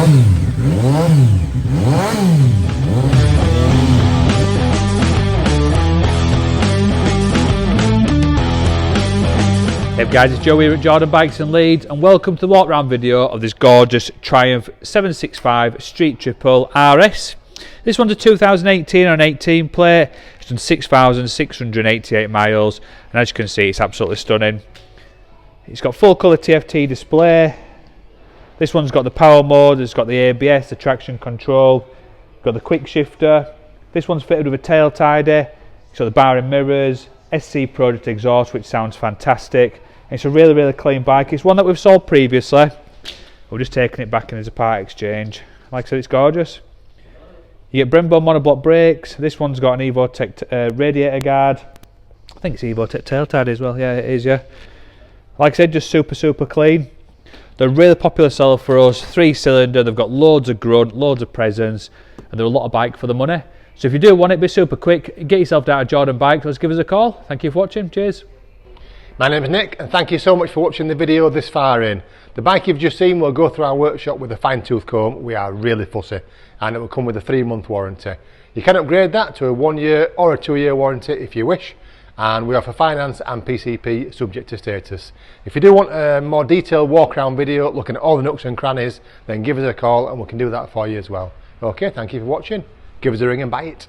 Hey guys, it's Joe here at Jordan Bikes in Leeds and welcome to the walk around video of this gorgeous Triumph 765 Street Triple RS. This one's a 2018 on an 18 plate. It's done 6,688 miles and as you can see it's absolutely stunning. It's got full colour TFT display. This one's got the power mode, it's got the ABS, the traction control, got the quick shifter. This one's fitted with a tail tidy. It's got the bar and mirrors, SC Project exhaust which sounds fantastic. It's a really clean bike. It's one that we've sold previously. We're just taking it back in as a part exchange. Like I said, it's gorgeous. You get Brembo monobloc brakes. This one's got an Evotech radiator guard. I think it's Evotech tail tidy as well. Yeah, it is, yeah. Like I said, just super clean. They're a really popular seller for us. 3-cylinder, they've got loads of grunt, loads of presence, and they're a lot of bike for the money. So if you do want it, be super quick. Get yourself down to Jordan Bikes. Let's give us a call. Thank you for watching. Cheers. My name is Nick and thank you so much for watching the video this far in. The bike you've just seen will go through our workshop with a fine tooth comb. We are really fussy and it will come with a 3-month warranty. You can upgrade that to a 1-year or a 2-year warranty if you wish, and we offer finance and PCP subject to status. If you do want a more detailed walk around video looking at all the nooks and crannies, then give us a call and we can do that for you as well. Okay, thank you for watching. Give us a ring and buy it.